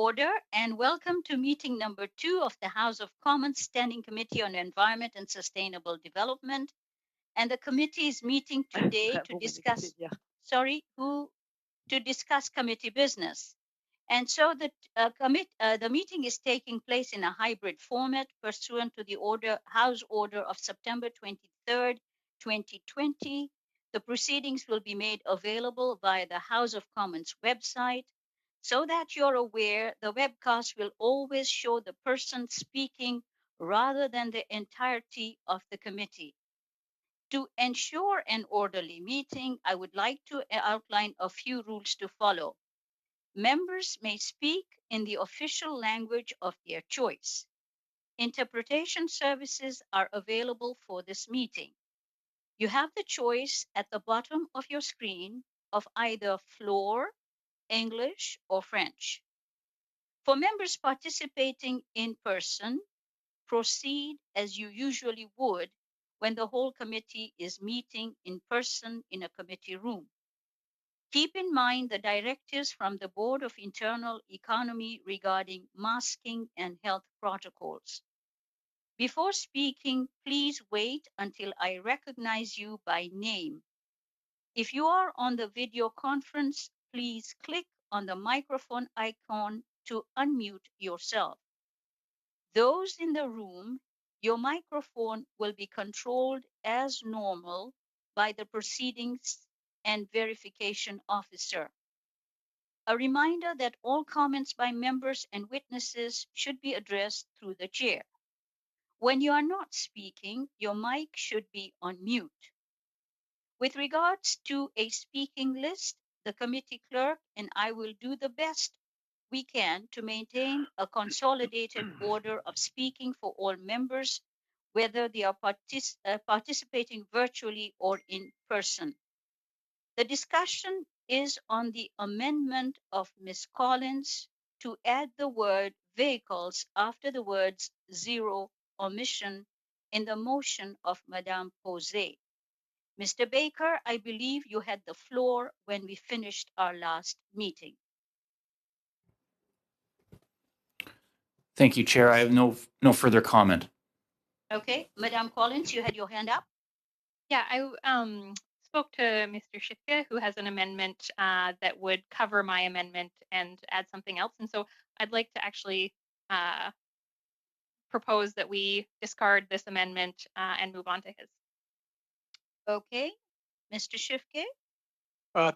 order and welcome to meeting number 2 of the House of Commons Standing Committee on Environment and Sustainable Development. And the committee is meeting today to discuss, to discuss committee business. And so the meeting is taking place in a hybrid format pursuant to the House Order of September 23rd, 2020. The proceedings will be made available via the House of Commons website. So that you're aware, the webcast will always show the person speaking rather than the entirety of the committee. To ensure an orderly meeting, I would like to outline a few rules to follow. Members may speak in the official language of their choice. Interpretation services are available for this meeting. You have the choice at the bottom of your screen of either floor, English, or French. For members participating in person, proceed as you usually would when the whole committee is meeting in person in a committee room. Keep in mind the directives from the Board of Internal Economy regarding masking and health protocols. Before speaking, please wait until I recognize you by name. If you are on the video conference, please click on the microphone icon to unmute yourself. Those in the room, your microphone will be controlled as normal by the proceedings and verification officer. A reminder that all comments by members and witnesses should be addressed through the chair. When you are not speaking, your mic should be on mute. With regards to a speaking list, the committee clerk and I will do the best we can to maintain a consolidated order of speaking for all members, whether they are participating virtually or in person. The discussion is on the amendment of Ms. Collins to add the word vehicles after the words zero emission in the motion of Madame Posey. Mr. Baker, I believe you had the floor when we finished our last meeting. Thank you, Chair. I have no further comment. Okay, Madame Collins, you had your hand up. Yeah, I spoke to Mr. Schifke, who has an amendment that would cover my amendment and add something else. And so I'd like to actually propose that we discard this amendment and move on to his. Okay, Mr. Schifke.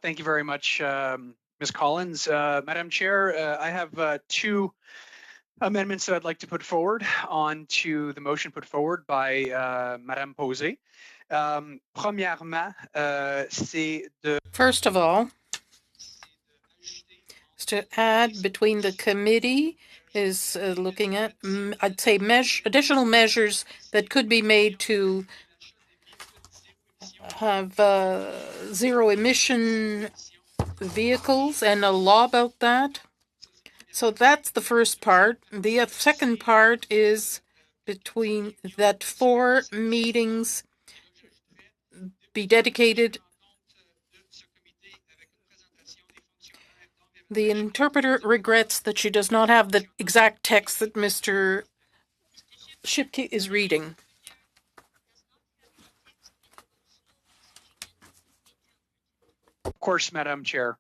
Thank you very much, Ms. Collins. Madam Chair, I have two amendments that I'd like to put forward onto the motion put forward by Madame Posey. Premièrement, c'est de... First of all, is to add between the committee is looking at, I'd say, additional measures that could be made to have zero emission vehicles and a law about that. So that's the first part. The second part is between that 4 meetings be dedicated. The interpreter regrets that she does not have the exact text that Mr. Schipke is reading. Of course, Madam Chair.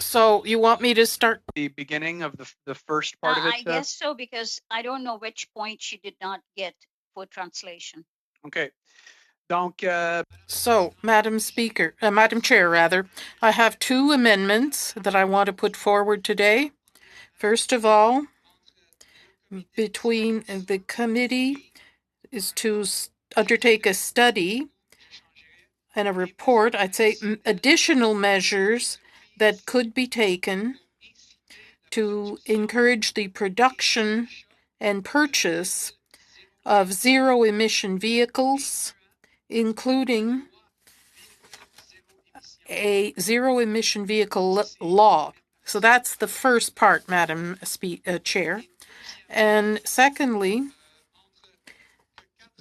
So you want me to start the beginning of the first part of it? I guess so, because I don't know which point she did not get for translation. Okay. Donc, So, Madam Chair, rather, I have 2 amendments that I want to put forward today. First of all, between the committee is to undertake a study and a report, I'd say additional measures that could be taken to encourage the production and purchase of zero-emission vehicles, including a zero-emission vehicle law. So that's the first part, Madam Chair. And secondly,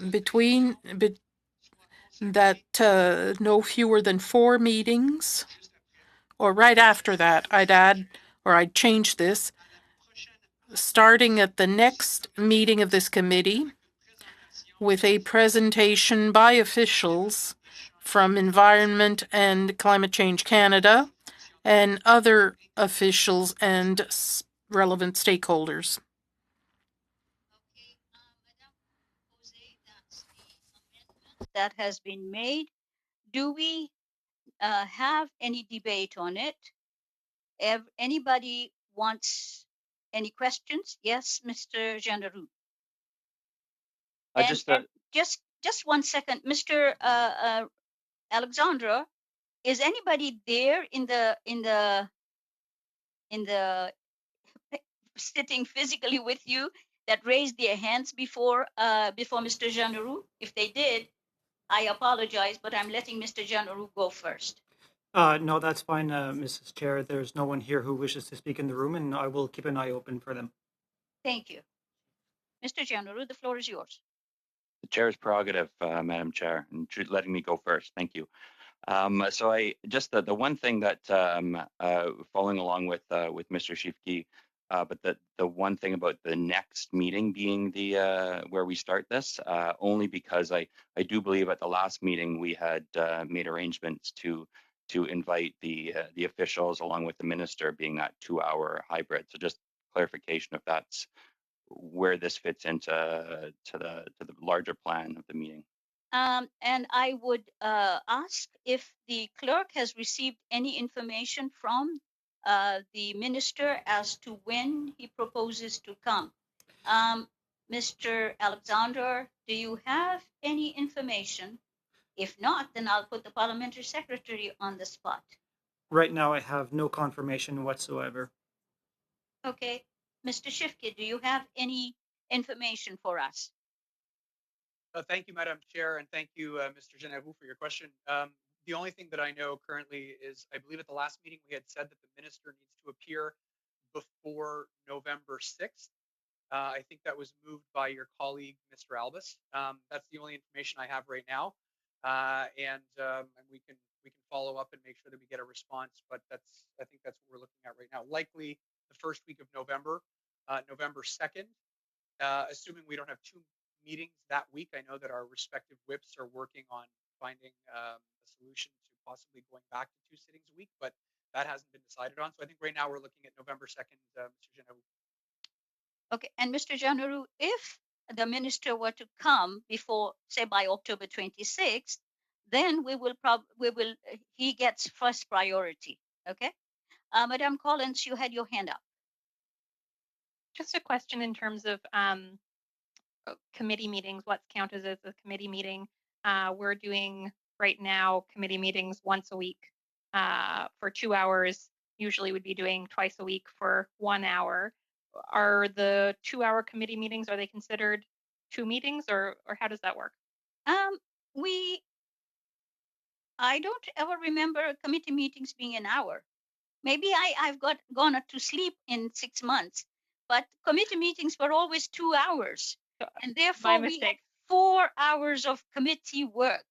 between that no fewer than 4 meetings or right after that, I'd add, or I'd change this, starting at the next meeting of this committee with a presentation by officials from Environment and Climate Change Canada and other officials and relevant stakeholders. That has been made. Do we have any debate on it? Anybody wants any questions? Yes, Mr. Gendarou. And just 1 second, Mr. Alexandra, is anybody there in the sitting physically with you that raised their hands before Mr. Gendarou? If they did, I apologize, but I'm letting Mr. Gendarou go first. No, that's fine, Mrs. Chair. There's no one here who wishes to speak in the room, and I will keep an eye open for them. Thank you. Mr. Gendarou, the floor is yours. The chair's prerogative, Madam Chair, and letting me go first. Thank you. So I just the one thing that following along with Mr. Shifki, but the one thing about the next meeting being the where we start this, only because I do believe at the last meeting we had made arrangements to invite the officials along with the minister, being that 2-hour hybrid. So just clarification if that's where this fits into the larger plan of the meeting. And I would ask if the clerk has received any information from the minister as to when he proposes to come. Mr. Alexander, do you have any information? If not, then I'll put the parliamentary secretary on the spot. Right now, I have no confirmation whatsoever. Okay. Mr. Shifke, do you have any information for us? Thank you, Madam Chair, and thank you, Mr. Genevou, for your question. The only thing that I know currently is, I believe at the last meeting we had said that the minister needs to appear before November 6th. I think that was moved by your colleague, Mr. Albus. That's the only information I have right now, and we can follow up and make sure that we get a response. But I think that's what we're looking at right now. Likely the first week of November, November 2nd, assuming we don't have two meetings that week. I know that our respective whips are working on finding a solution to possibly going back to 2 sittings a week, but that hasn't been decided on. So I think right now we're looking at November 2nd, Mr. Genevou. Okay, and Mr. Gendarou, if the minister were to come before, say, by October 26th, then he gets first priority. Okay, Madam Collins, you had your hand up. Just a question in terms of committee meetings. What's counted as a committee meeting? We're doing right now committee meetings once a week for 2 hours. Usually we'd be doing twice a week for 1 hour. Are the 2-hour committee meetings, are they considered 2 meetings, or how does that work? I don't ever remember committee meetings being an hour. Maybe I've gone to sleep in 6 months, but committee meetings were always 2 hours, and therefore we had 4 hours of committee work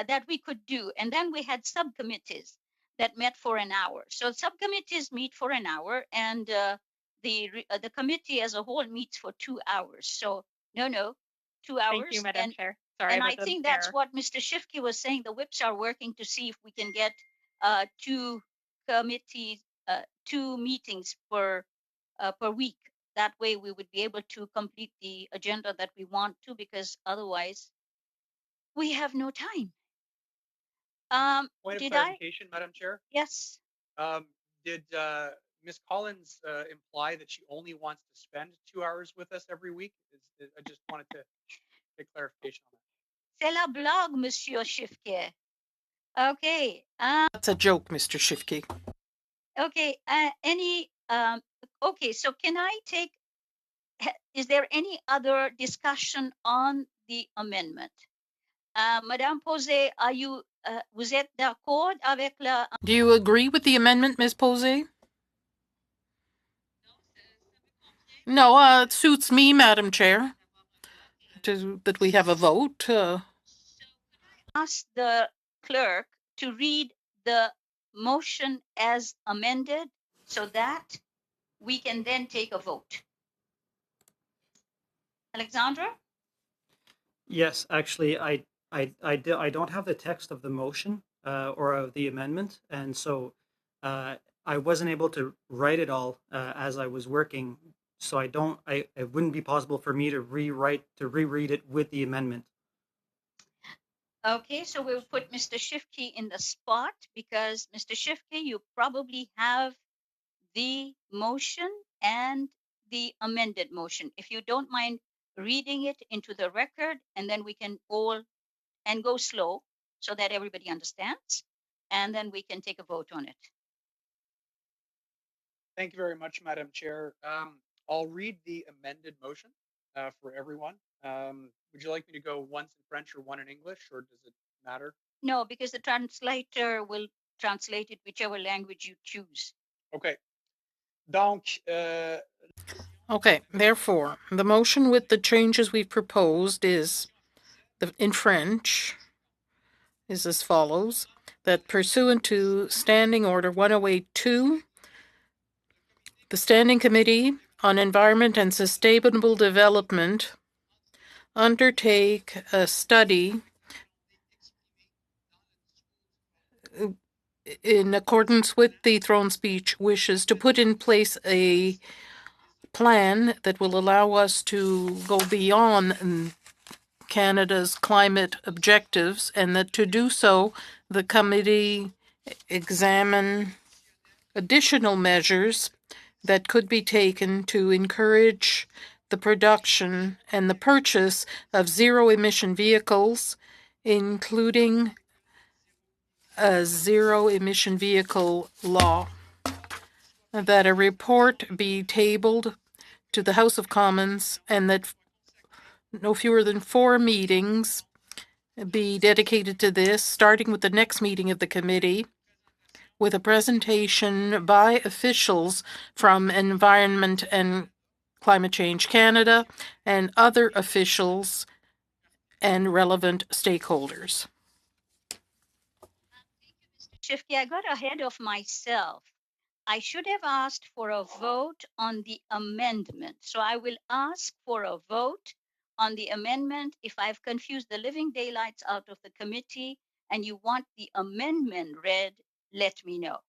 that we could do, and then we had subcommittees that met for an hour. So subcommittees meet for an hour, and the committee as a whole meets for 2 hours. So no, 2 hours. Thank you, Madam Chair. Sorry, and I think that's what Mr. Shifke was saying. The whips are working to see if we can get 2 committees, 2 meetings per week. That way we would be able to complete the agenda that we want to, because otherwise we have no time. Point of clarification, Madam Chair? Yes. Did Ms. Collins imply that she only wants to spend 2 hours with us every week? I just wanted to get clarification on that. C'est la blague, Monsieur Shifke. Okay. That's a joke, Mr. Shifke. Okay. Okay. So can I take? Is there any other discussion on the amendment? Madame Posé, vous êtes d'accord avec la? Do you agree with the amendment, Ms. Posé? No, it suits me, Madam Chair, that we have a vote. Ask the clerk to read the motion as amended so that we can then take a vote. Alexandra? Yes, actually, I don't have the text of the motion or of the amendment, and so I wasn't able to write it all as I was working. So it wouldn't be possible for me to reread it with the amendment. Okay, so we'll put Mr. Shifke in the spot because Mr. Shifke, you probably have the motion and the amended motion. If you don't mind reading it into the record, and then we can all and go slow so that everybody understands, and then we can take a vote on it. Thank you very much, Madam Chair. I'll read the amended motion for everyone. Would you like me to go once in French or one in English, or does it matter? No, because the translator will translate it whichever language you choose. Okay. Donc, Okay, therefore, the motion with the changes we've proposed is, in French, is as follows, that pursuant to Standing Order 1082, the Standing Committee on Environment and Sustainable Development undertake a study in accordance with the throne speech wishes to put in place a plan that will allow us to go beyond Canada's climate objectives, and that to do so, the committee examine additional measures that could be taken to encourage the production and the purchase of zero-emission vehicles, including a zero-emission vehicle law. That a report be tabled to the House of Commons, and that no fewer than 4 meetings be dedicated to this, starting with the next meeting of the committee, with a presentation by officials from Environment and Climate Change Canada and other officials and relevant stakeholders. Shifke, I got ahead of myself. I should have asked for a vote on the amendment. So I will ask for a vote on the amendment. If I've confused the living daylights out of the committee and you want the amendment read, let me know.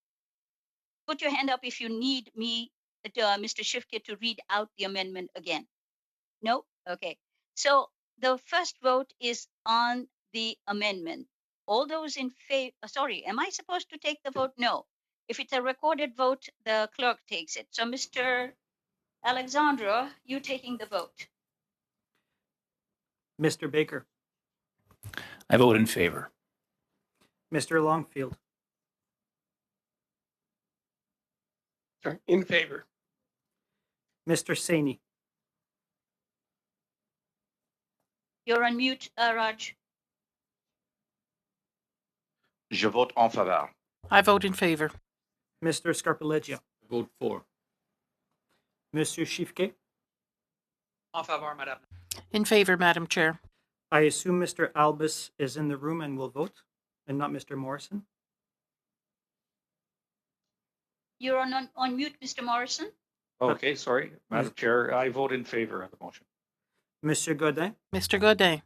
Put your hand up if you need me, Mr. Shifke, to read out the amendment again. No? Okay. So the first vote is on the amendment. All those in favor, sorry, am I supposed to take the vote? No. If it's a recorded vote, the clerk takes it. So Mr. Alexandra, you taking the vote. Mr. Baker, I vote in favor. Mr. Longfield, in favor. Mr. Saini, You're on mute, Raj. Je vote en faveur. I vote in favor. Mr. Scarpaleggia, Vote for. Monsieur Shifke. En favor, Madame. In favor, Madam Chair. I assume Mr. Albus is in the room and will vote, and not Mr. Morrison. You're on mute, Mr. Morrison. Okay, sorry. Madam Chair, I vote in favor of the motion. Monsieur Godin, Mr. Godin.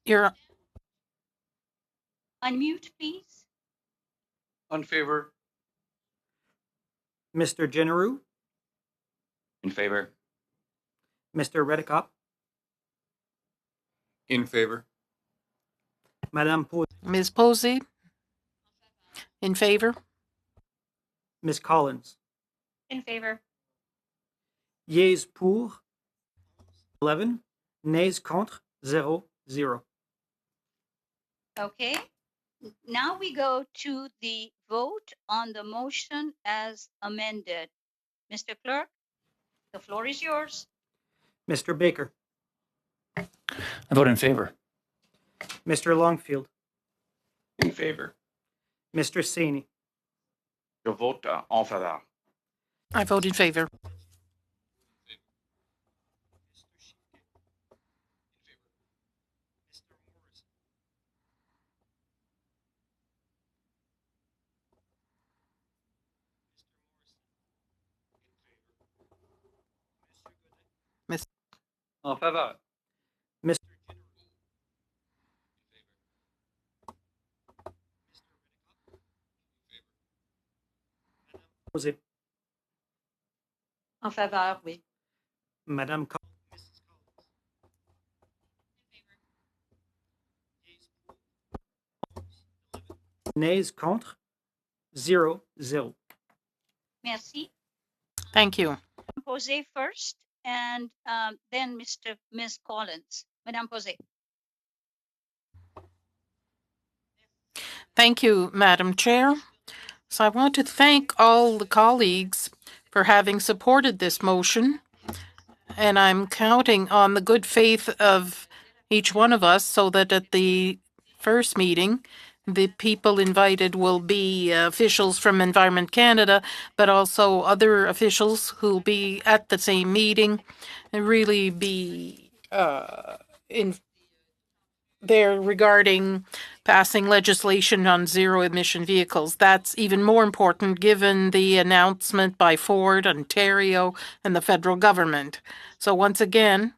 You're Unmute, please. On favor. Mr. Generou, In favor. Mr. Redicop, In favor. Madame Posey, Ms. Posey. In favor. Ms. Collins. In favor. Yeas pour 11, nays contre 0. Okay. Now we go to the vote on the motion as amended. Mr. Clerk, the floor is yours. Mr. Baker, I vote in favor. Mr. Longfield, In favor. Mr. Saini, Je vote en faveur. I vote in favor. En faveur. Posé. En faveur, oui. Madame Nays contre 0, 0. Merci. Thank you. Posé first, and then Ms. Collins. Madame Posé. Thank you, Madam Chair. So I want to thank all the colleagues for having supported this motion, and I'm counting on the good faith of each one of us so that at the first meeting, the people invited will be officials from Environment Canada, but also other officials who will be at the same meeting and really be in there regarding passing legislation on zero emission vehicles. That's even more important given the announcement by Ford, Ontario, and the federal government. So once again,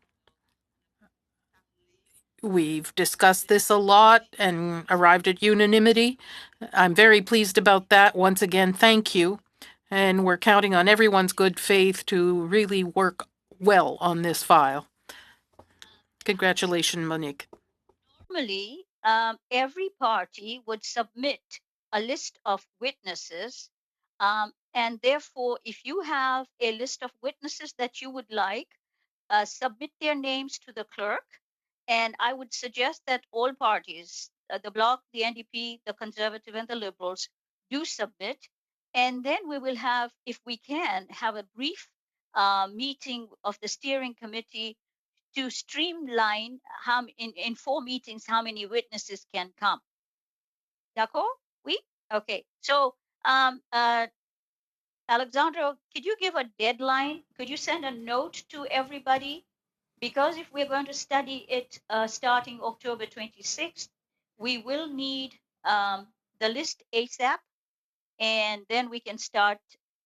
we've discussed this a lot and arrived at unanimity. I'm very pleased about that. Once again, thank you. And we're counting on everyone's good faith to really work well on this file. Congratulations, Monique. Normally, every party would submit a list of witnesses. And therefore, if you have a list of witnesses that you would like, submit their names to the clerk. And I would suggest that all parties, the Bloc, the NDP, the Conservative, and the Liberals, do submit. And then we will have, if we can, have a brief meeting of the steering committee to streamline how in 4 meetings how many witnesses can come. D'accord? Oui? Okay. So Alexandra, could you give a deadline? Could you send a note to everybody? Because if we're going to study it starting October 26th, we will need the list ASAP, and then we can start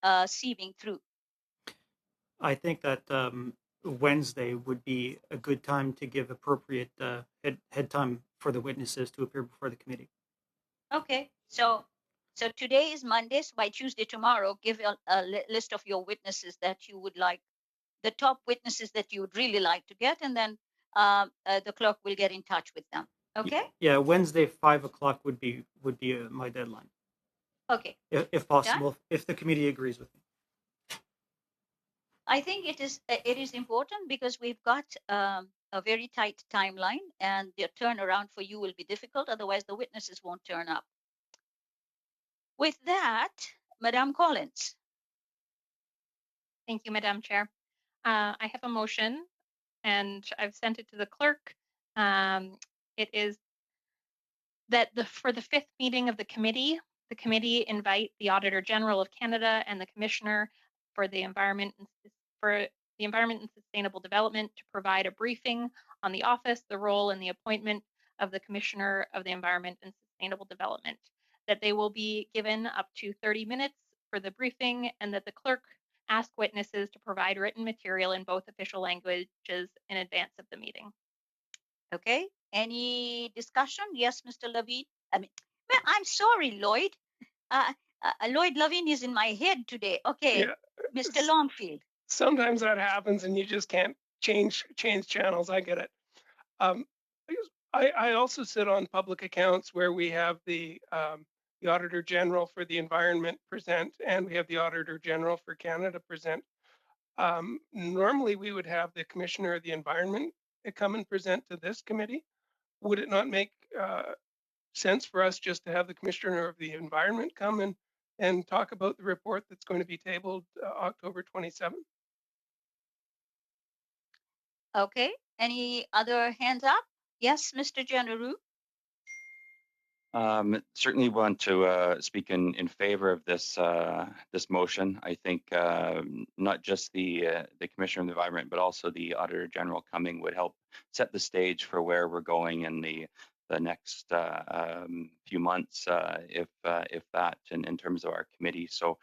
sieving through. I think that Wednesday would be a good time to give appropriate head time for the witnesses to appear before the committee. Okay, so today is Monday, so by Tuesday tomorrow, give a list of your witnesses that you would like, the top witnesses that you would really like to get, and then the clerk will get in touch with them. Okay? Yeah, Wednesday 5 o'clock would be my deadline. Okay. If possible, if the committee agrees with me. I think it is important because we've got a very tight timeline, and the turnaround for you will be difficult. Otherwise, the witnesses won't turn up. With that, Madame Collins. Thank you, Madam Chair. I have a motion, and I've sent it to the clerk. It is that for the 5th meeting of the committee invite the Auditor General of Canada and the Commissioner for the Environment and Sustainable Development to provide a briefing on the office, the role, and the appointment of the Commissioner of the Environment and Sustainable Development. That they will be given up to 30 minutes for the briefing, and that the clerk ask witnesses to provide written material in both official languages in advance of the meeting. Okay. Any discussion? Yes, Mr. Levine. I'm sorry, Lloyd. Lloyd Levine is in my head today. Okay, yeah. Mr. Longfield. Sometimes that happens, and you just can't change channels. I get it. I also sit on public accounts where we have the Auditor General for the Environment present, and we have the Auditor General for Canada present. Normally, we would have the Commissioner of the Environment come and present to this committee. Would it not make sense for us just to have the Commissioner of the Environment come and talk about the report that's going to be tabled October 27th? Okay. Any other hands up? Yes, Mr. Generou. Certainly want to speak in favor of this this motion. I think not just the Commissioner of the Environment, but also the Auditor General coming would help set the stage for where we're going in the the next few months, if that, in terms of our committee. So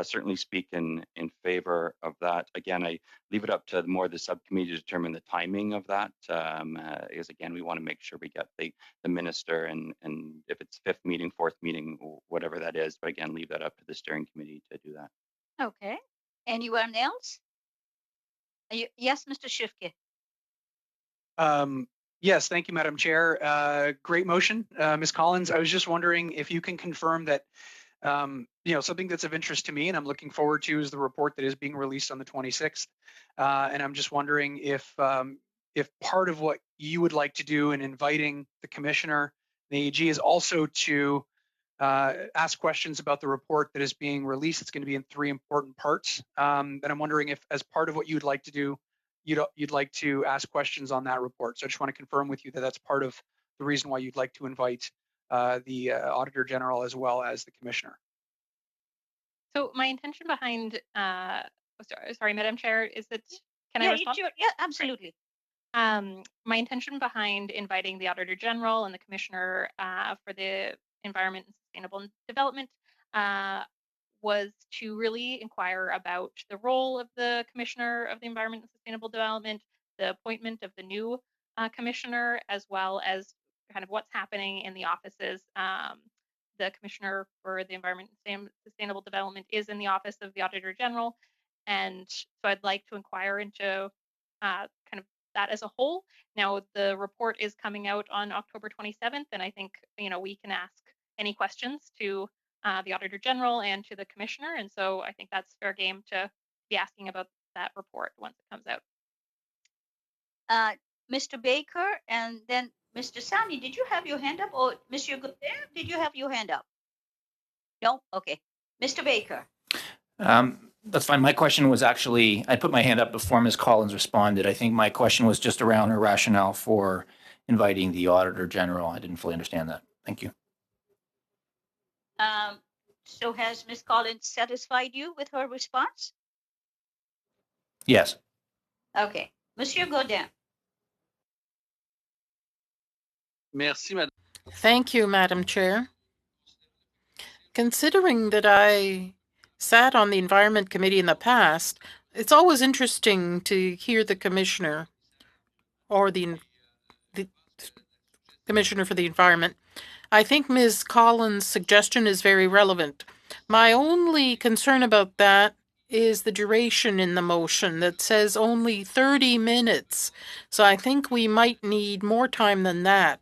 certainly speak in favor of that. Again, I leave it up to more the subcommittee to determine the timing of that, because again, we want to make sure we get the minister, and if it's fifth meeting, fourth meeting, whatever that is. But again, leave that up to the steering committee to do that. Okay. Anyone else? Yes, Mr. Shifke. Yes, thank you, Madam Chair. Great motion, Ms. Collins. I was just wondering if you can confirm that, something that's of interest to me and I'm looking forward to is the report that is being released on the 26th. And I'm just wondering if part of what you would like to do in inviting the commissioner, the AG, is also to ask questions about the report that is being released. It's going to be in 3 important parts. And I'm wondering if, as part of what you'd like to do, you'd like to ask questions on that report. So I just want to confirm with you that that's part of the reason why you'd like to invite the Auditor General as well as the Commissioner. So my intention behind, sorry, Madam Chair, is that, can I respond? Yeah, absolutely. My intention behind inviting the Auditor General and the Commissioner for the Environment and Sustainable Development was to really inquire about the role of the Commissioner of the Environment and Sustainable Development, the appointment of the new Commissioner, as well as kind of what's happening in the offices. The Commissioner for the Environment and Sustainable Development is in the Office of the Auditor General. And so I'd like to inquire into kind of that as a whole. Now, the report is coming out on October 27th, and I think, we can ask any questions to the Auditor General and to the Commissioner. And so I think that's fair game to be asking about that report once it comes out. Mr. Baker, and then Mr. Sami, did you have your hand up? Or Monsieur Godin, did you have your hand up? No? Okay. Mr. Baker. That's fine. My question was actually, I put my hand up before Ms. Collins responded. I think my question was just around her rationale for inviting the Auditor General. I didn't fully understand that. Thank you. So has Ms. Collins satisfied you with her response? Yes. Okay. Monsieur Godin. Merci, Madame. Thank you, Madam Chair. Considering that I sat on the Environment Committee in the past, it's always interesting to hear the Commissioner or the Commissioner for the Environment. I think Ms. Collins' suggestion is very relevant. My only concern about that is the duration in the motion that says only 30 minutes. So I think we might need more time than that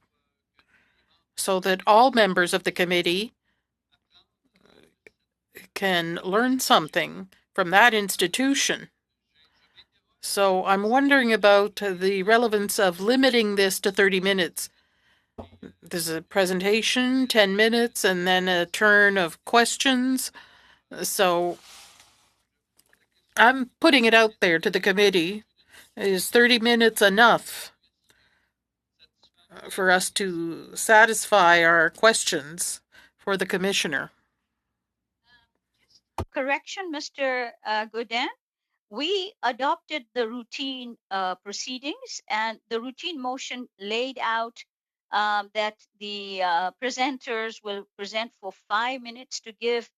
so that all members of the committee can learn something from that institution. So I'm wondering about the relevance of limiting this to 30 minutes. There's a presentation, 10 minutes, and then a turn of questions. So I'm putting it out there to the committee. Is 30 minutes enough for us to satisfy our questions for the Commissioner? Correction, Mr. Godin. We adopted the routine proceedings, and the routine motion laid out that the presenters will present for 5 minutes to give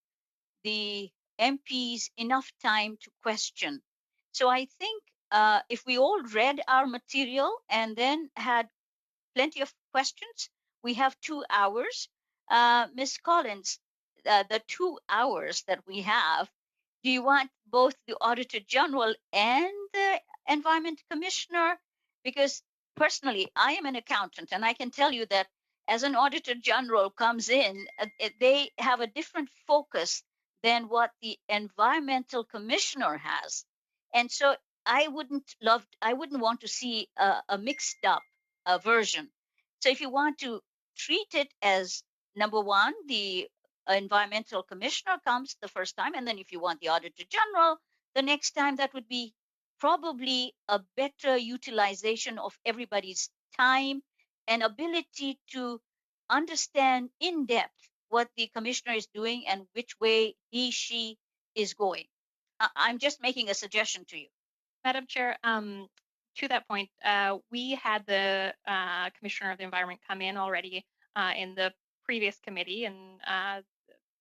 the MPs enough time to question. So I think if we all read our material and then had plenty of questions, we have 2 hours. Ms. Collins, the 2 hours that we have, do you want both the Auditor General and the Environment Commissioner? Because personally, I am an accountant, and I can tell you that as an Auditor General comes in, they have a different focus than what the Environmental Commissioner has. And so I wouldn't want to see a mixed up version. So if you want to treat it as number one, the Environmental Commissioner comes the first time, and then if you want the Auditor General the next time, that would be probably a better utilization of everybody's time and ability to understand in depth what the Commissioner is doing and which way she is going. I'm just making a suggestion to you. Madam Chair, to that point, we had the Commissioner of the Environment come in already in the previous committee and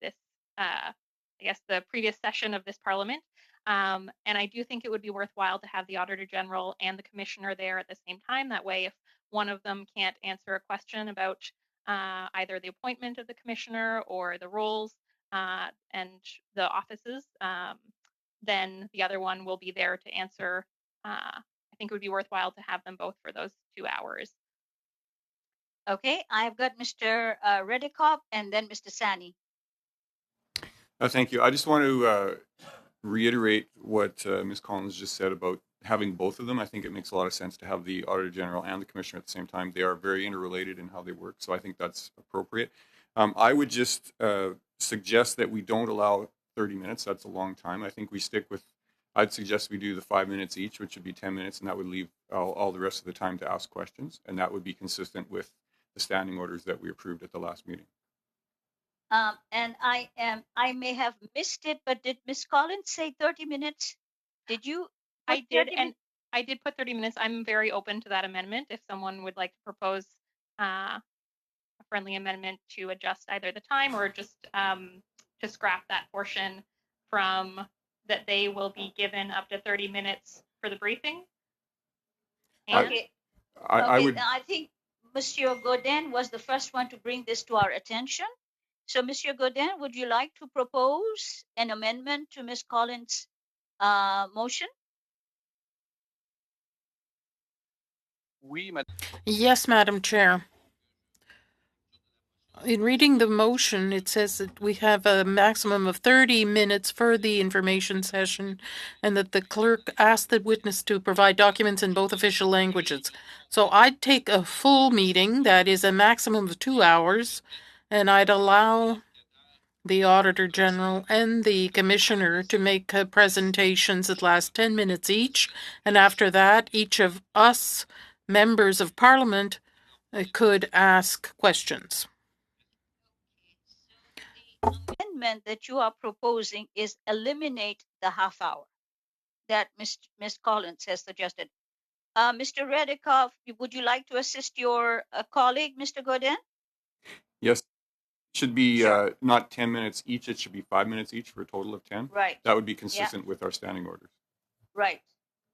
this, I guess, the previous session of this Parliament. And I do think it would be worthwhile to have the Auditor General and the Commissioner there at the same time. That way, if one of them can't answer a question about either the appointment of the Commissioner or the roles and the offices, then the other one will be there to answer. I think it would be worthwhile to have them both for those 2 hours. Okay, I've got Mr. Redekop and then Mr. Sani. Thank you. I just want to reiterate what Ms. Collins just said about having both of them. I think it makes a lot of sense to have the Auditor General and the Commissioner at the same time. They are very interrelated in how they work, so I think that's appropriate. I would just suggest that we don't allow 30 minutes. That's a long time. I think we stick with, I'd suggest we do the 5 minutes each, which would be 10 minutes, and that would leave all the rest of the time to ask questions, and that would be consistent with the standing orders that we approved at the last meeting. And I may have missed it, but did Ms. Collins say 30 minutes? Did you? I did, and I did put 30 minutes. I'm very open to that amendment. If someone would like to propose a friendly amendment to adjust either the time or just to scrap that portion from that they will be given up to 30 minutes for the briefing. Okay. I would. I think Monsieur Godin was the first one to bring this to our attention. So, Monsieur Godin, would you like to propose an amendment to Ms. Collins' motion? Yes, Madam Chair. In reading the motion, it says that we have a maximum of 30 minutes for the information session and that the clerk asked the witness to provide documents in both official languages. So I'd take a full meeting, that is a maximum of 2 hours, and I'd allow the Auditor General and the Commissioner to make presentations that last 10 minutes each. And after that, each of us, members of Parliament, could ask questions. Amendment that you are proposing is eliminate the half hour that Ms. Collins has suggested. Mr. Redekop, would you like to assist your colleague, Mr. Godin? Yes. Should be Sure. not 10 minutes each. It should be 5 minutes each for a total of 10. Right. That would be consistent with our standing orders. Right.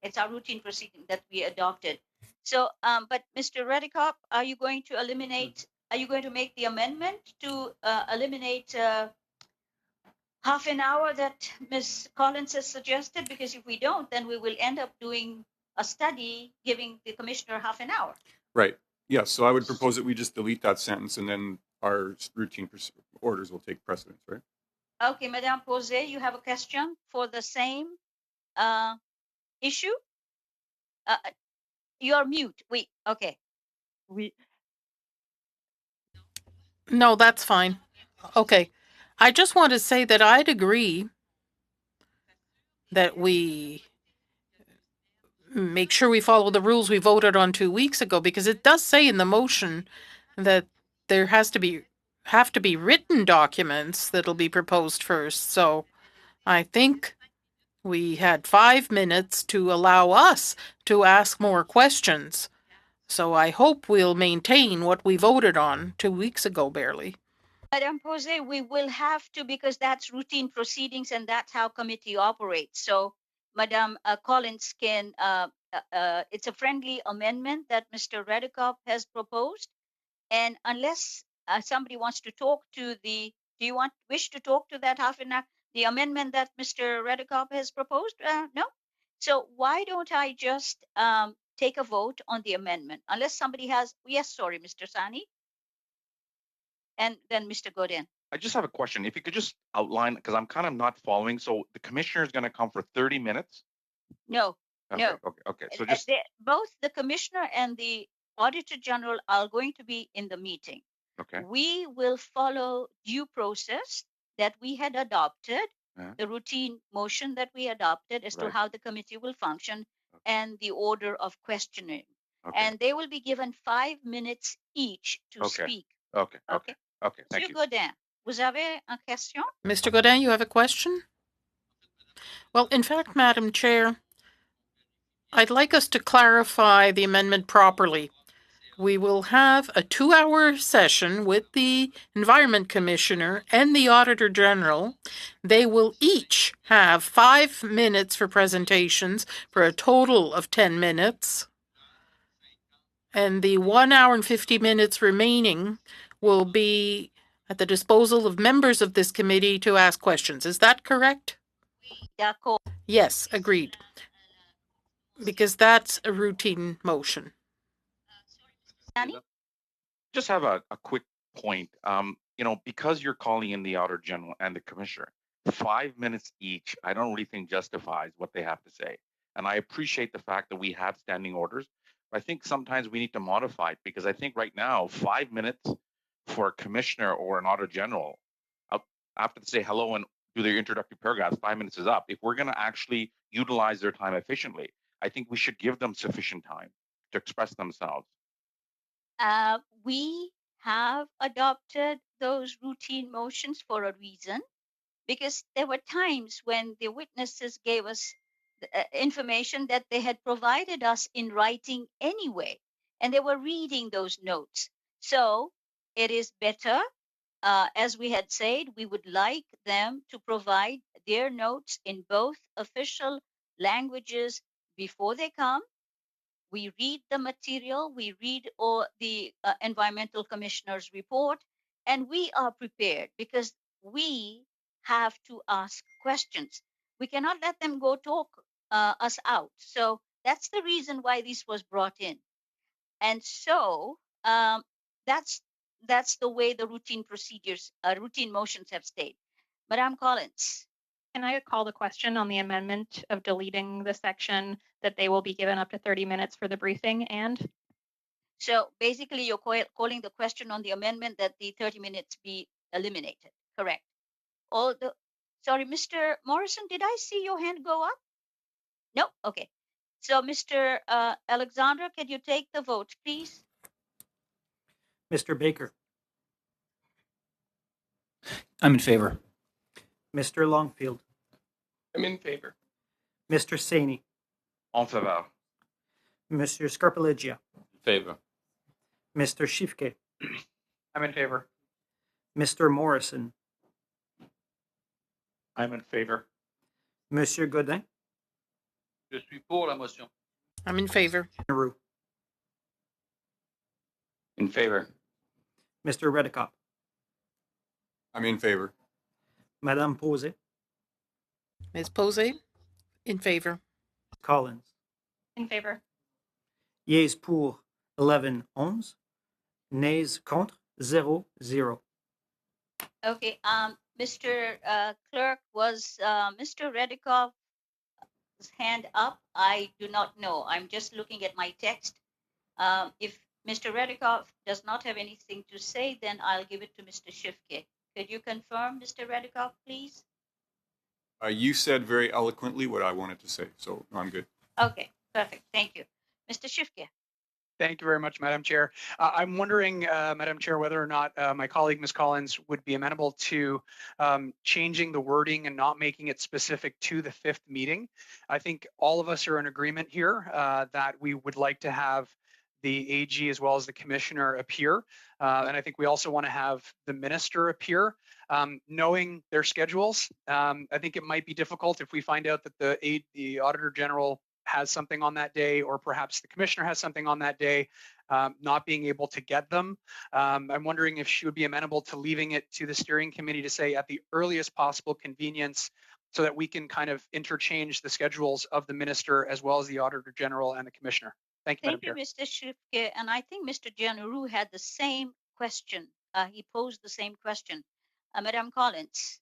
It's our routine proceeding that we adopted. So, but Mr. Redekop, are you going to eliminate? Are you going to make the amendment to eliminate half an hour that Ms. Collins has suggested? Because if we don't, then we will end up doing a study giving the commissioner half an hour. Right. Yes. So I would propose that we just delete that sentence and then our routine orders will take precedence, right? Okay, Madame Posé, you have a question for the same issue? You're mute. Wait, okay. No, that's fine. Okay. I just want to say that I'd agree that we make sure we follow the rules we voted on 2 weeks ago, because it does say in the motion that there have to be written documents that'll be proposed first. So I think we had 5 minutes to allow us to ask more questions. So I hope we'll maintain what we voted on 2 weeks ago, barely. Madame Posé, we will have to, because that's routine proceedings and that's how committee operates. So Madame Collins can, it's a friendly amendment that Mr. Redekop has proposed. And unless somebody wants to talk to do you wish to talk to that half an hour, the amendment that Mr. Redekop has proposed? No? So why don't I just take a vote on the amendment? Unless somebody has, yes, sorry, Mr. Sani. And then Mr. Godin. I just have a question. If you could just outline, because I'm kind of not following. So the commissioner is going to come for 30 minutes? No, okay, no. Okay. So just both the commissioner and the Auditor General are going to be in the meeting. okay. We will follow due process that we had adopted, the routine motion that we adopted as to how the committee will function, and the order of questioning. And they will be given 5 minutes each to speak. Okay. Thank Monsieur you. Godin, vous avez une question? Mr. Godin, you have a question? Well, in fact, Madam Chair, I'd like us to clarify the amendment properly. We will have a 2-hour session with the Environment Commissioner and the Auditor General. They will each have 5 minutes for presentations for a total of 10 minutes. And the 1 hour and 50 minutes remaining will be at the disposal of members of this committee to ask questions. Is that correct? D'accord. Yes, agreed. Because that's a routine motion. Danny? Just have a quick point. Because you're calling in the Auditor General and the Commissioner, 5 minutes each, I don't really think justifies what they have to say. And I appreciate the fact that we have standing orders. But I think sometimes we need to modify it because I think right now, 5 minutes for a commissioner or an Auditor General, after they say hello and do their introductory paragraphs, 5 minutes is up. If we're going to actually utilize their time efficiently, I think we should give them sufficient time to express themselves. We have adopted those routine motions for a reason, because there were times when the witnesses gave us information that they had provided us in writing anyway, and they were reading those notes. So it is better, as we had said, we would like them to provide their notes in both official languages before they come. We read the material, we read all the environmental commissioner's report, and we are prepared because we have to ask questions. We cannot let them go talk us out. So that's the reason why this was brought in. And so that's the way the routine procedures, routine motions have stayed. Madame Collins. Can I call the question on the amendment of deleting the section that they will be given up to 30 minutes for the briefing? And so basically you're calling the question on the amendment that the 30 minutes be eliminated, correct? Sorry, Mr. Morrison, did I see your hand go up? No, okay. So Mr. Alexandra, can you take the vote, please? Mr. Baker, I'm in favor. Mr. Longfield, I'm in favor. Mr. Saini, En faveur. Mr. Scarpelleggia, Favor. Mr. Schifke, I'm in favor. Mr. Morrison, I'm in favor. Monsieur Godin, Je suis pour la motion. I'm in favor. Naru, In favor. Mr. Redekop, I'm in favor. Madame Posey, Ms. Posey, in favor. Collins. in favor. Yeas pour 11-11, nays contre 0-0. Okay, Mr. Clerk, was Mr. Redikoff's hand up? I do not know. I'm just looking at my text. If Mr. Redikoff does not have anything to say, then I'll give it to Mr. Schifke. Could you confirm, Mr. Redikoff, please? You said very eloquently what I wanted to say, so I'm good. Okay, perfect. Thank you. Mr. Schifke. Thank you very much, Madam Chair. I'm wondering, Madam Chair, whether or not my colleague, Ms. Collins, would be amenable to changing the wording and not making it specific to the 5th meeting. I think all of us are in agreement here that we would like to have the AG as well as the commissioner appear. And I think we also want to have the minister appear. Knowing their schedules, I think it might be difficult if we find out that the Auditor General has something on that day, or perhaps the commissioner has something on that day, not being able to get them. I'm wondering if she would be amenable to leaving it to the steering committee to say at the earliest possible convenience, so that we can kind of interchange the schedules of the minister as well as the Auditor General and the commissioner. Thank you, Madam Thank you, Chair. Mr. Schifke. And I think Mr. Giannaru had the same question. He posed the same question. Madam Collins.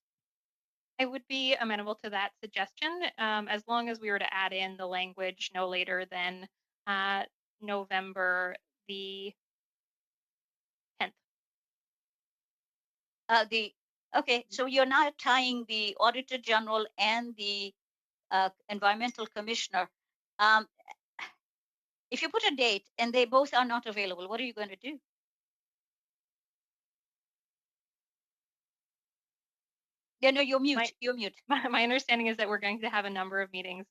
I would be amenable to that suggestion, as long as we were to add in the language no later than November the 10th. Okay, so you're now tying the Auditor General and the Environmental Commissioner. If you put a date and they both are not available, what are you going to do? Yeah, no, you're mute. You're mute. My understanding is that we're going to have a number of meetings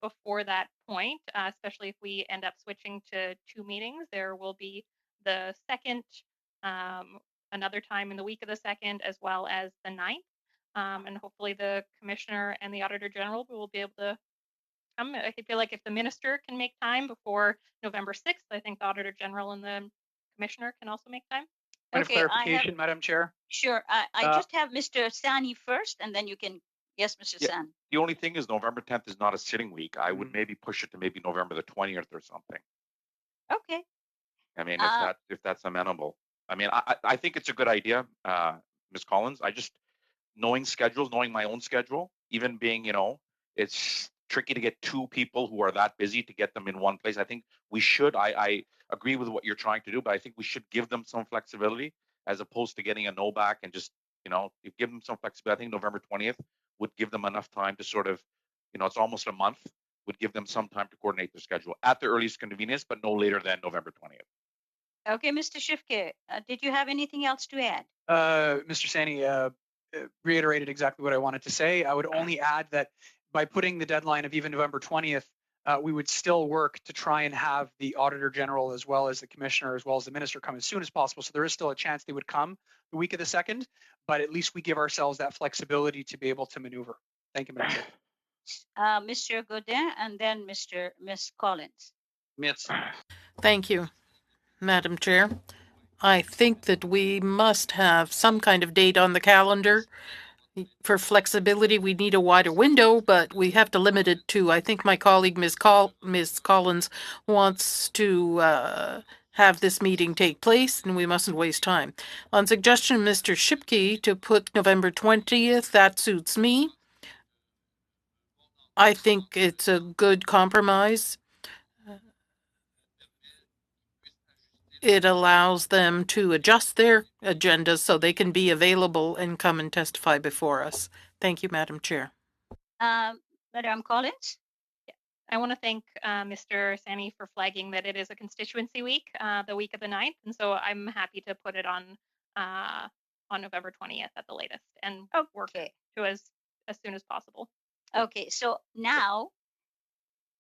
before that point, especially if we end up switching to 2 meetings. There will be the 2nd, another time in the week of the 2nd, as well as the 9th. And hopefully the commissioner and the auditor general will be able to come. I feel like if the minister can make time before November 6th, I think the auditor general and the commissioner can also make time. Point of Okay, I have, clarification, Madam Chair. sure, I just have Mr. Sani first, and then you can, yes, Mr. Yeah. Sani. The only thing is November 10th is not a sitting week. I would maybe push it to maybe November the 20th or something. Okay. I mean, if that's amenable. I mean, I think it's a good idea, Ms. Collins. I just, knowing schedules, knowing my own schedule, even being, you know, it's tricky to get 2 people who are that busy to get them in one place. I think we should, I agree with what you're trying to do, but I think we should give them some flexibility as opposed to getting a no back and just, you know, give them some flexibility. I think November 20th would give them enough time to sort of, you know, it's almost a month, would give them some time to coordinate their schedule at the earliest convenience, but no later than November 20th. Okay, Mr. Shifke, did you have anything else to add? Mr. Sani reiterated exactly what I wanted to say. I would only add that by putting the deadline of even November 20th, we would still work to try and have the Auditor General as well as the Commissioner as well as the Minister come as soon as possible. So there is still a chance they would come the week of the 2nd, but at least we give ourselves that flexibility to be able to maneuver. Thank you, Madam Chair. Mr. Godin and then Ms. Collins. Merci. Thank you, Madam Chair. I think that we must have some kind of date on the calendar. For flexibility, we need a wider window, but we have to limit it to, I think my colleague, Ms. Collins, wants to have this meeting take place, and we mustn't waste time. On suggestion of Mr. Shipke to put November 20th, that suits me. I think it's a good compromise. It allows them to adjust their agendas so they can be available and come and testify before us. Thank you, Madam Chair. Madam Collins? I want to thank Mr. Sani for flagging that it is a constituency week, the week of the 9th, and so I'm happy to put it on November 20th at the latest and work to as soon as possible. Okay, so now,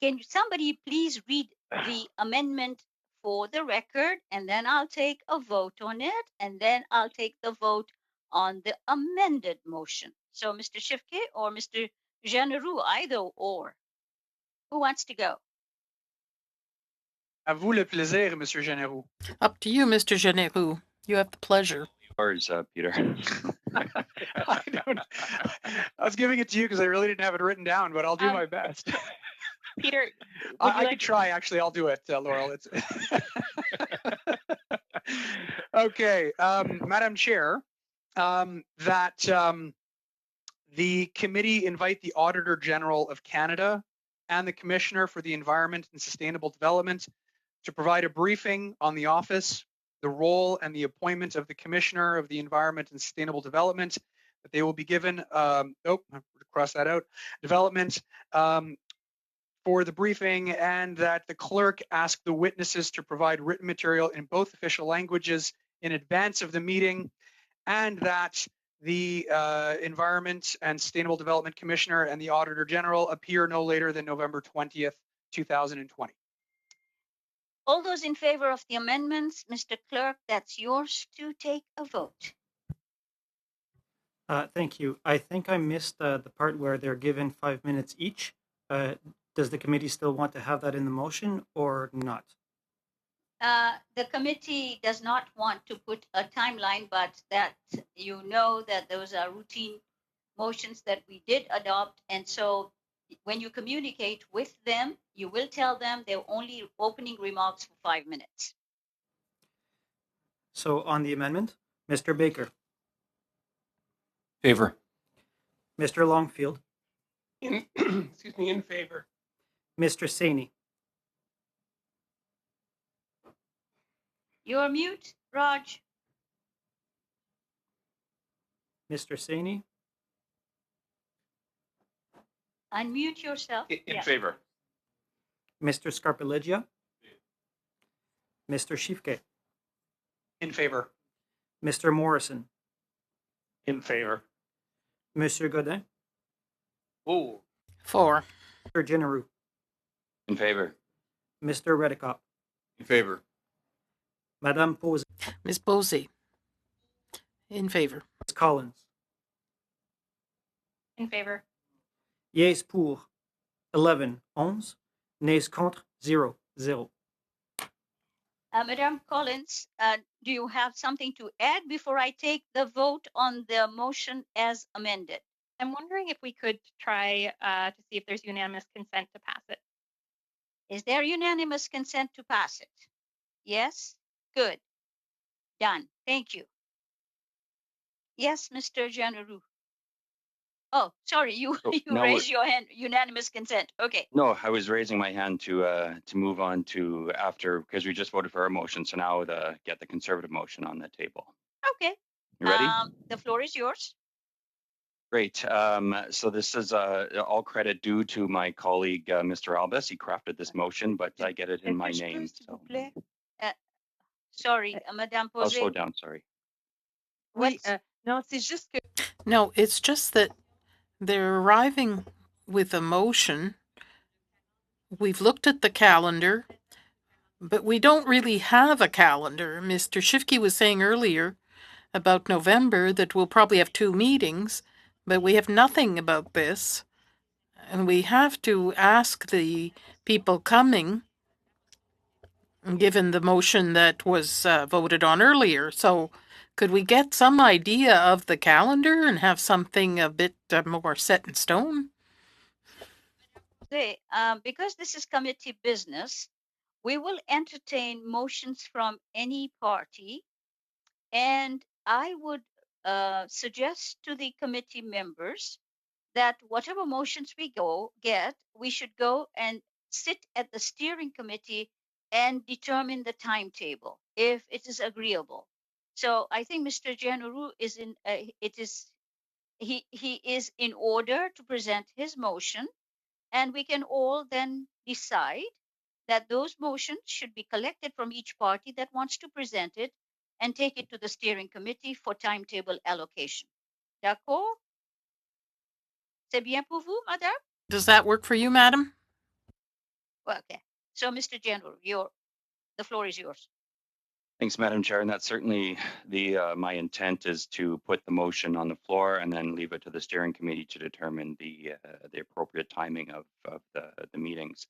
can somebody please read the amendment for the record, and then I'll take a vote on it, and then I'll take the vote on the amended motion. So Mr. Shifke or Mr. Generou, either or. Who wants to go? À vous le plaisir, Monsieur Generou. Up to you, Mr. Generou. You have the pleasure. Yours, Peter. I was giving it to you because I really didn't have it written down, but I'll do my best. Peter, I could try. Actually, I'll do it, Laurel. It's okay, Madam Chair. The committee invite the Auditor General of Canada and the Commissioner for the Environment and Sustainable Development to provide a briefing on the office, the role, and the appointment of the Commissioner of the Environment and Sustainable Development. That they will be given. Cross that out. Development. For the briefing, and that the clerk ask the witnesses to provide written material in both official languages in advance of the meeting, and that the Environment and Sustainable Development Commissioner and the Auditor General appear no later than November 20th, 2020. All those in favor of the amendments, Mr. Clerk, that's yours to take a vote. Thank you. I think I missed the part where they're given 5 minutes each. Does the committee still want to have that in the motion or not? The committee does not want to put a timeline, but that you know that those are routine motions that we did adopt. And so when you communicate with them, you will tell them they're only opening remarks for 5 minutes. So on the amendment, Mr. Baker. Favor. Mr. Longfield. Excuse me, in favor. Mr. Sani. You're mute, Raj. Mr. Sani. Unmute yourself. In favor. Mr. Scarpaleggia. Mr. Shifke. In favor. Mr. Morrison. In favor. Monsieur Godin. Oh. For. Mr. Generou. In favor. Mr. Redicott, In favor. Madame Posey, Ms. Posey. In favor. Ms. Collins. In favor. Yes pour 11, 11. Nays contre 0, 0. Madam Collins, do you have something to add before I take the vote on the motion as amended? I'm wondering if we could try to see if there's unanimous consent to pass it. Is there unanimous consent to pass it? Yes? Good. Done. Thank you. Yes, Mr. Generou. Oh, sorry, you So you now raised your hand. Unanimous consent. Okay. No, I was raising my hand to move on to after, because we just voted for our motion. So now get the conservative motion on the table. Okay. You ready? The floor is yours. Great. So this is all credit due to my colleague, Mr. Albus. He crafted this motion, but I get it in my name. So Sorry, Madame I'll slow Posey. down. Sorry. No, it's just that they're arriving with a motion. We've looked at the calendar, but we don't really have a calendar. Mr. Shifke was saying earlier about November that we'll probably have 2 meetings, but we have nothing about this. And we have to ask the people coming, given the motion that was voted on earlier. So could we get some idea of the calendar and have something a bit more set in stone? Because this is committee business, we will entertain motions from any party, and I would suggest to the committee members that whatever motions we get, we should go and sit at the steering committee and determine the timetable if it is agreeable. So I think Mr. Generou is in. He is in order to present his motion, and we can all then decide that those motions should be collected from each party that wants to present it and take it to the steering committee for timetable allocation. D'accord? C'est bien pour vous, madame? Does that work for you, madam? Okay. So, Mr. General, the floor is yours. Thanks, Madam Chair. And that's certainly my intent is to put the motion on the floor and then leave it to the steering committee to determine the appropriate timing of the meetings.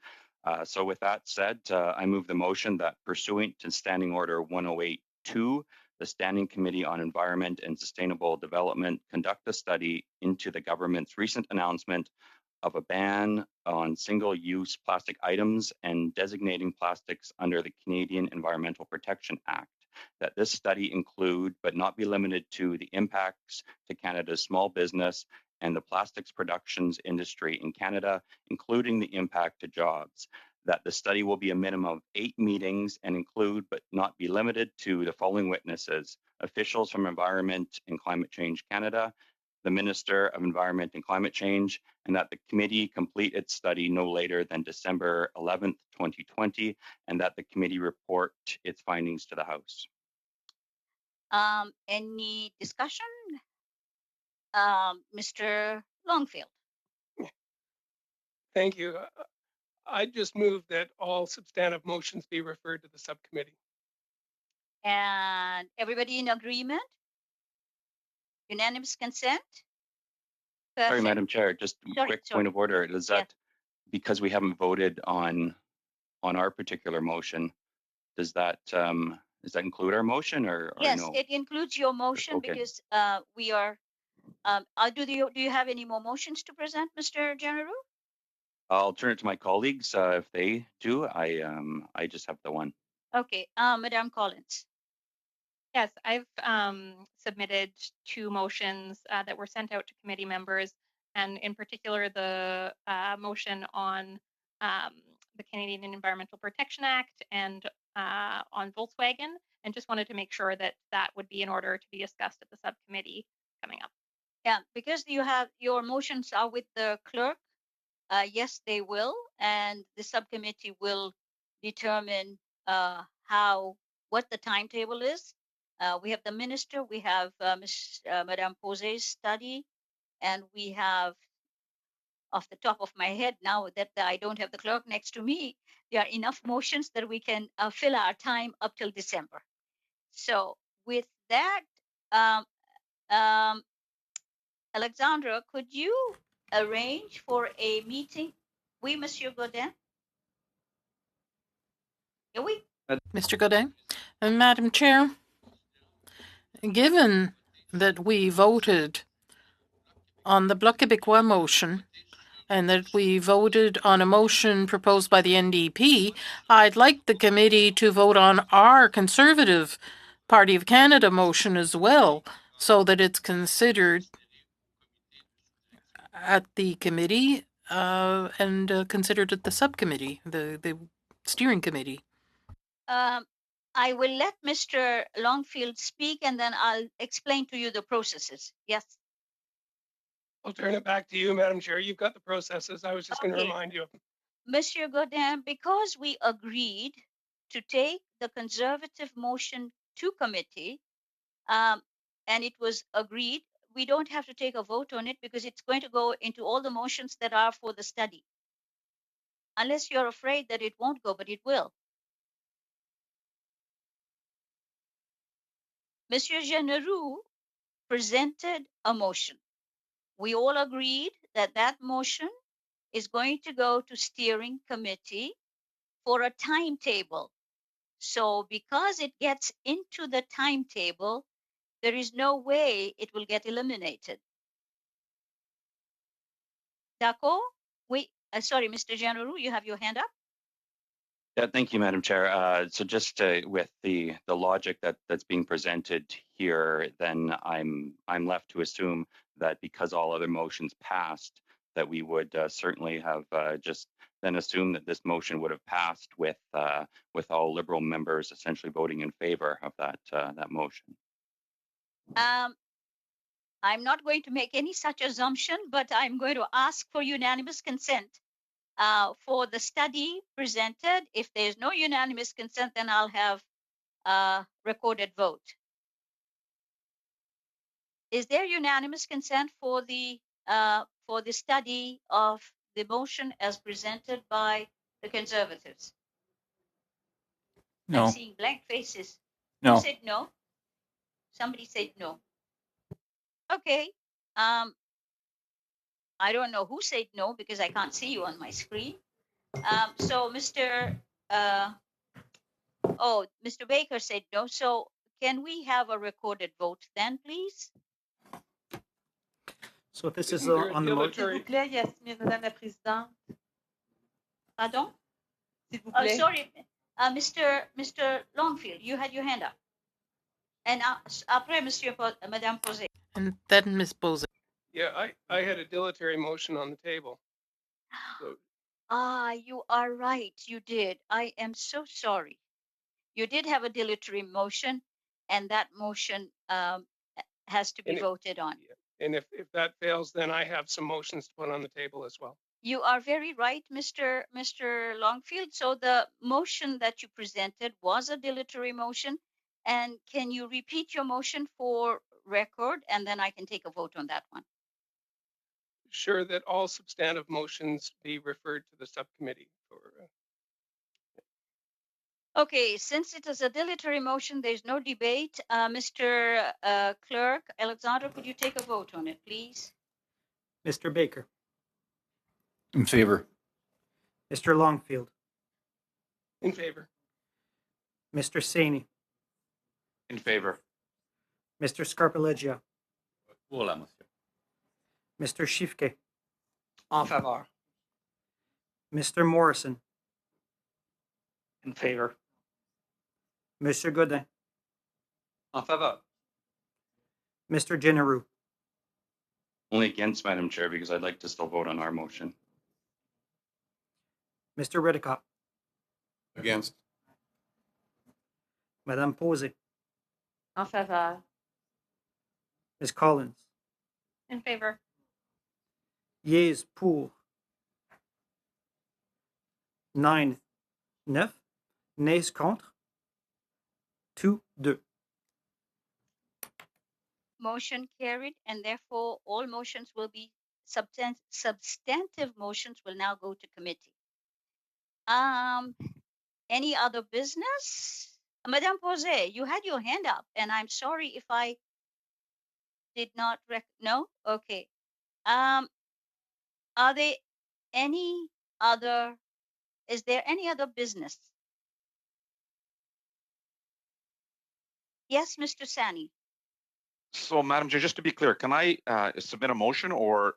So with that said, I move the motion that pursuant to Standing Order 108.2, the Standing Committee on Environment and Sustainable Development conduct a study into the government's recent announcement of a ban on single-use plastic items and designating plastics under the Canadian Environmental Protection Act. That this study include, but not be limited to, the impacts to Canada's small business and the plastics productions industry in Canada, including the impact to jobs. That the study will be a minimum of 8 meetings and include, but not be limited to, the following witnesses: officials from Environment and Climate Change Canada, the Minister of Environment and Climate Change, and that the committee complete its study no later than December 11th, 2020, and that the committee report its findings to the House. Any discussion? Mr. Longfield. Thank you. I just move that all substantive motions be referred to the subcommittee. And everybody in agreement? Unanimous consent? Sorry, Perfect. Madam Chair, just a quick point of order. Is that because we haven't voted on our particular motion, does that include our motion or Yes, no? it includes your motion. Okay. Because we are. Do you have any more motions to present, Mr. General? I'll turn it to my colleagues if they do. I just have the one. Okay, Madame Collins. Yes, I've submitted 2 motions that were sent out to committee members, and in particular the motion on the Canadian Environmental Protection Act and on Volkswagen, and just wanted to make sure that that would be in order to be discussed at the subcommittee coming up. Yeah, because you have your motions are with the clerk. Yes, they will, and the subcommittee will determine what the timetable is. We have the minister, we have Madame Posey's study, and we have off the top of my head now that I don't have the clerk next to me. There are enough motions that we can fill our time up till December. So with that, um, um, Alexandra, could you arrange for a meeting? Oui, Monsieur Godin. Yeah, oui. Mr. Godin. And Madam Chair, given that we voted on the Bloc Québécois motion and that we voted on a motion proposed by the NDP, I'd like the committee to vote on our Conservative Party of Canada motion as well, so that it's considered at the committee and considered at the subcommittee, the steering committee. I will let Mr. Longfield speak and then I'll explain to you the processes. Yes. I'll turn it back to you, Madam Chair. You've got the processes. I was just going to remind you of them. Monsieur Godin, because we agreed to take the Conservative motion to committee, and it was agreed, we don't have to take a vote on it because it's going to go into all the motions that are for the study. Unless you're afraid that it won't go, but it will. Monsieur Generoux presented a motion. We all agreed that that motion is going to go to steering committee for a timetable. So because it gets into the timetable, there is no way it will get eliminated. D'accord? Oui. Sorry, Mr. Generoux, you have your hand up. Yeah, thank you, Madam Chair. So just with the logic that's being presented here, then I'm left to assume that because all other motions passed, that we would certainly have just then assumed that this motion would have passed with all Liberal members essentially voting in favor of that motion. I'm not going to make any such assumption, but I'm going to ask for unanimous consent for the study presented. If there's no unanimous consent, then I'll have a recorded vote. Is there unanimous consent for the study of the motion as presented by the Conservatives? No. I'm seeing blank faces. No. Who said no? Somebody said no. Okay. I don't know who said no because I can't see you on my screen. So Mr. Mr. Baker said no. So can we have a recorded vote then, please? So if this is Isn't there a on the motion, dilatory- S'il vous plaît, Yasmine, Madame la Présidente. Pardon? S'il vous plaît. Sorry, Mr. Longfield, you had your hand up. And après, Madame Posé. And then Ms. Bose. Yeah, I had a dilatory motion on the table. So You are right. You did. I am so sorry. You did have a dilatory motion, and that motion has to be voted on. yeah. And if that fails, then I have some motions to put on the table as well. You are very right, Mr. Longfield. So the motion that you presented was a dilatory motion. And can you repeat your motion for record? And then I can take a vote on that one. Sure, that all substantive motions be referred to the subcommittee for. Okay, since it is a dilatory motion, there's no debate. Mr. Clerk, Alexandra, could you take a vote on it, please? Mr. Baker, In favor. Mr. Longfield, In favor. Mr. Saini, In favor. Mr. Scarpaleggia, Voilà, monsieur. Mr. Shifke, En faveur. Mr. Morrison, In favor. Monsieur Godin, En faveur. Mr. Generoux, Only against, Madam Chair, because I'd like to still vote on our motion. Mr. Redicott, Against. Madame Posé, En faveur. Ms. Collins, In favor. Yeas pour 9, nays contre 2, 2. Motion carried, and therefore all motions will be substantive motions will now go to committee. Any other business? Madame Posé, you had your hand up, and I'm sorry if I did not no? Okay. Are there any other, is there any other business? Yes, Mr. Sani. So, Madam Chair, just to be clear, can I submit a motion, or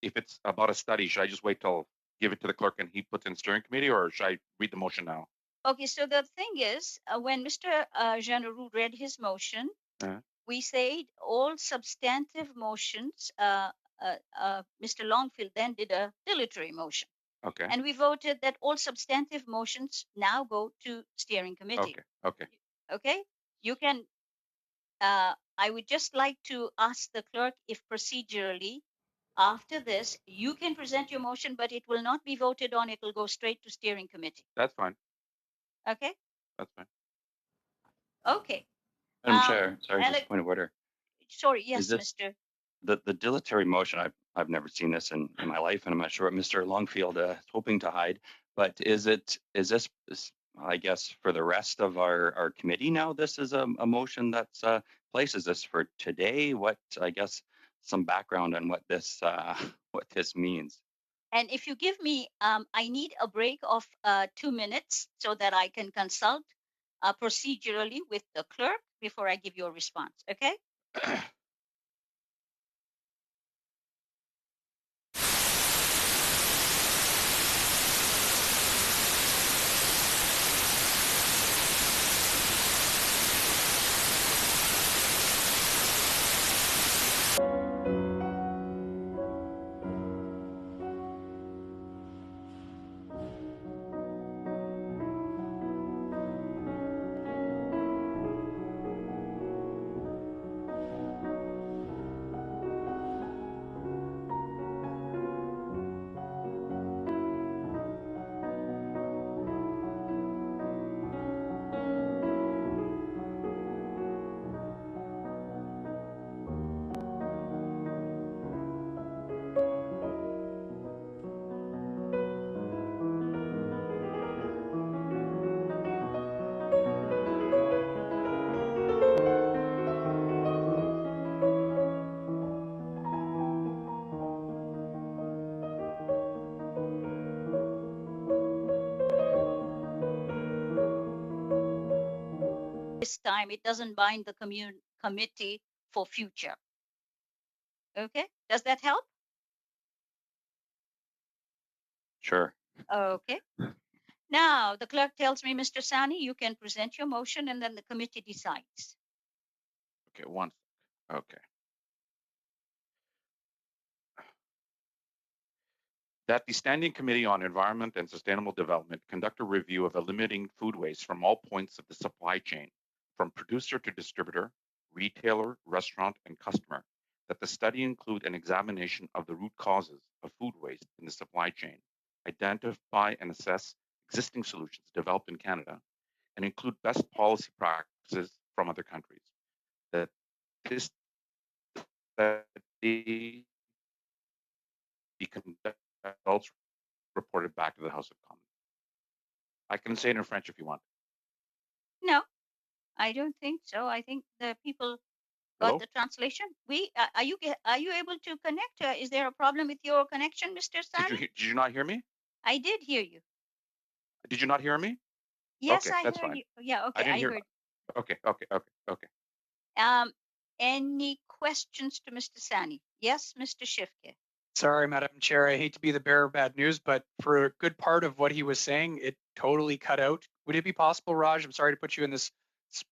if it's about a study, should I just wait till give it to the clerk and he puts in steering committee, or should I read the motion now? Okay, so the thing is, when Mr. Jean Leroux read his motion, we said all substantive motions, Mr. Longfield then did a dilatory motion. Okay. And we voted that all substantive motions now go to steering committee. Okay. Okay. Okay, you can, I would just like to ask the clerk if procedurally, after this, you can present your motion, but it will not be voted on. It will go straight to steering committee. That's fine. Okay? That's fine. Okay. Madam Chair, sorry, just Alec, a point of order. sorry, yes, Is this Mr. the dilatory motion? I've never seen this in my life, and I'm not sure what Mr. Longfield is hoping to hide. But is this I guess for the rest of our committee now? This is a motion that's placed. Is this for today? What, I guess, some background on what this means. And if you give me, I need a break of 2 minutes so that I can consult procedurally with the clerk before I give you a response. Okay? This time it doesn't bind the committee for future. Okay, does that help? Sure. Okay. Now the clerk tells me, Mr. Sani, you can present your motion and then the committee decides. Okay, one. Okay. That the Standing Committee on Environment and Sustainable Development conduct a review of eliminating food waste from all points of the supply chain, from producer to distributor, retailer, restaurant, and customer. That the study include an examination of the root causes of food waste in the supply chain, identify and assess existing solutions developed in Canada, and include best policy practices from other countries. That this study be conducted results reported back to the House of Commons. I can say it in French if you want. No, I don't think so. I think the people got Hello? the translation. Are you able to connect? Is there a problem with your connection, Mr. Sani? Did you not hear me? I did hear you. Did you not hear me? Yes, Okay, I that's heard fine. you. Yeah, okay, I didn't I hear. heard. Okay. Any questions to Mr. Sani? Yes, Mr. Shifke. Sorry, Madam Chair. I hate to be the bearer of bad news, but for a good part of what he was saying, it totally cut out. Would it be possible, Raj? I'm sorry to put you in this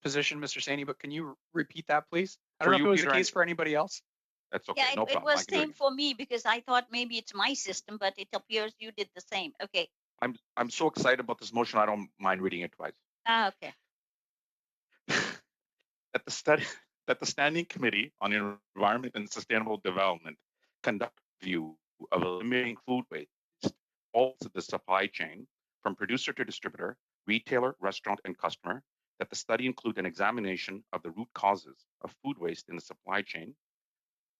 position, Mr. Sani, but can you repeat that, please? I don't know if it was the case for anybody else. That's okay. Yeah, No it problem. was same for me because I thought maybe it's my system, but it appears you did the same. Okay. I'm so excited about this motion. I don't mind reading it twice. Okay. That the Standing Committee on Environment and Sustainable Development conduct a review of eliminating food waste all of the supply chain, from producer to distributor, retailer, restaurant, and customer. That the study include an examination of the root causes of food waste in the supply chain,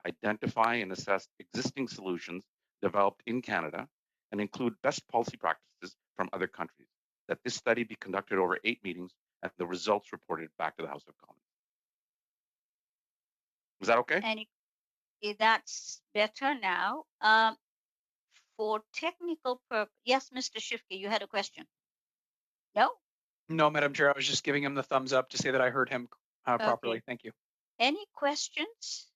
identify and assess existing solutions developed in Canada, and include best policy practices from other countries. That this study be conducted over 8 meetings and the results reported back to the House of Commons. Is that okay? And that's better now. For technical purpose, yes, Mr. Shifke, you had a question. No? No, Madam Chair, I was just giving him the thumbs up to say that I heard him properly. Okay. Thank you. Any questions?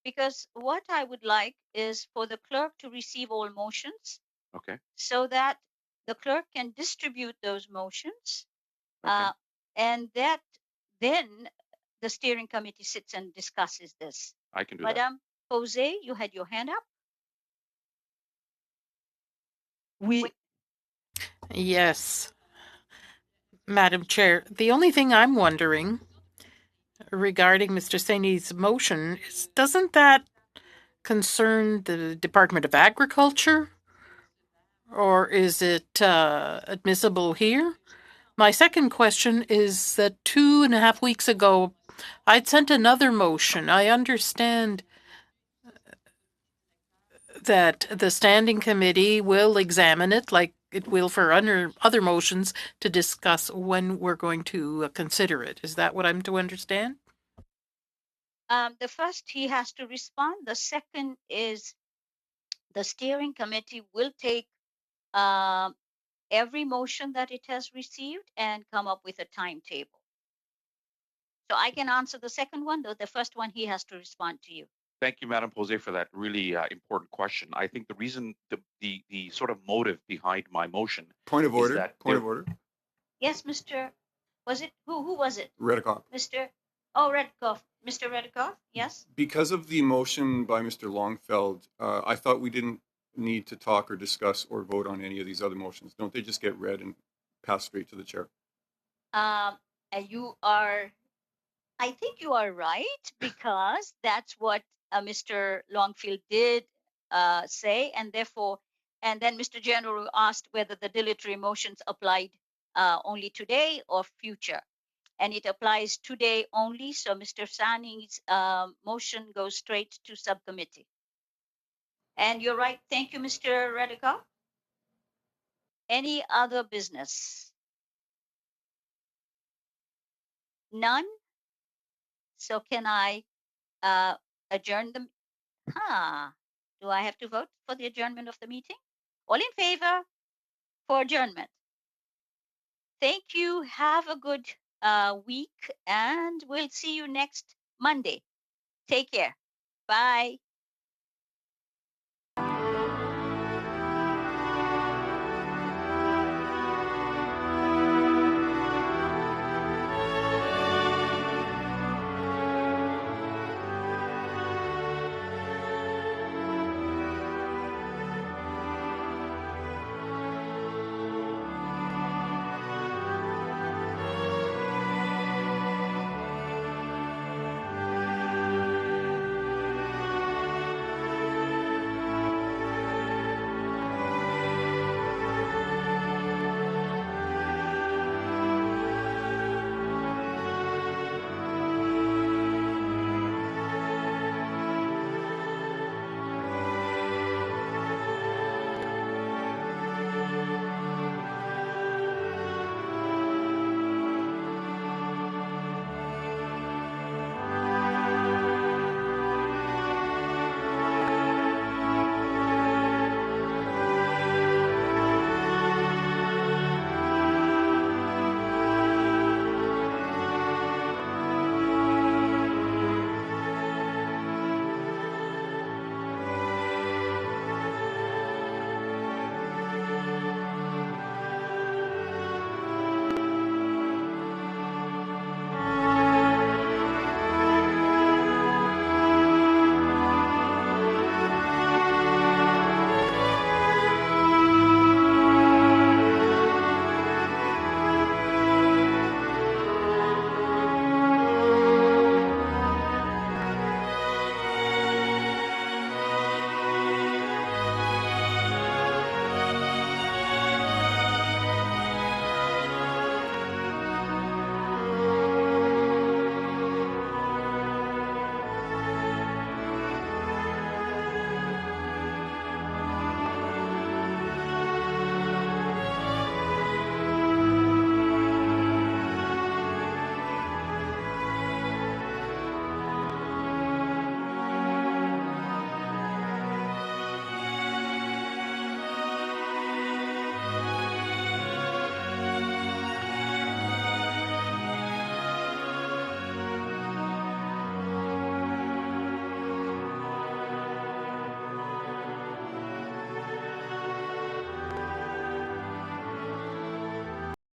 Because what I would like is for the clerk to receive all motions Okay. so that the clerk can distribute those motions. Okay. And that then the steering committee sits and discusses this. I can do Madame Jose, you had your hand up? Oui. Yes, Madam Chair. The only thing I'm wondering regarding Mr. Saini's motion is, doesn't that concern the Department of Agriculture? Or is it admissible here? My second question is that 2.5 weeks ago, I'd sent another motion. I understand that the standing committee will examine it like it will for other motions to discuss when we're going to consider it. Is that what I'm to understand? The first, he has to respond. The second is the steering committee will take every motion that it has received and come up with a timetable. So I can answer the second one, though the first one he has to respond to you. Thank you, Madam Jose, for that really important question. I think the reason, the sort of motive behind my motion. Point of order. That point of order. Yes, Mr. Was it who was it? Redikoff. Mr. Oh, Redikoff. Mr. Redikoff. Yes. Because of the motion by Mr. Longfeld, I thought we didn't need to talk or discuss or vote on any of these other motions. Don't they just get read and pass straight to the chair? You are. I think you are right, because that's what Mr. Longfield did say, and therefore, and then Mr. General asked whether the dilatory motions applied only today or future, and it applies today only. So Mr. Sani's motion goes straight to subcommittee. And you're right. Thank you, Mr. Redikoff. Any other business? None. So can I adjourn the? Do I have to vote for the adjournment of the meeting? All in favor for adjournment? Thank you. Have a good week, and we'll see you next Monday. Take care. Bye.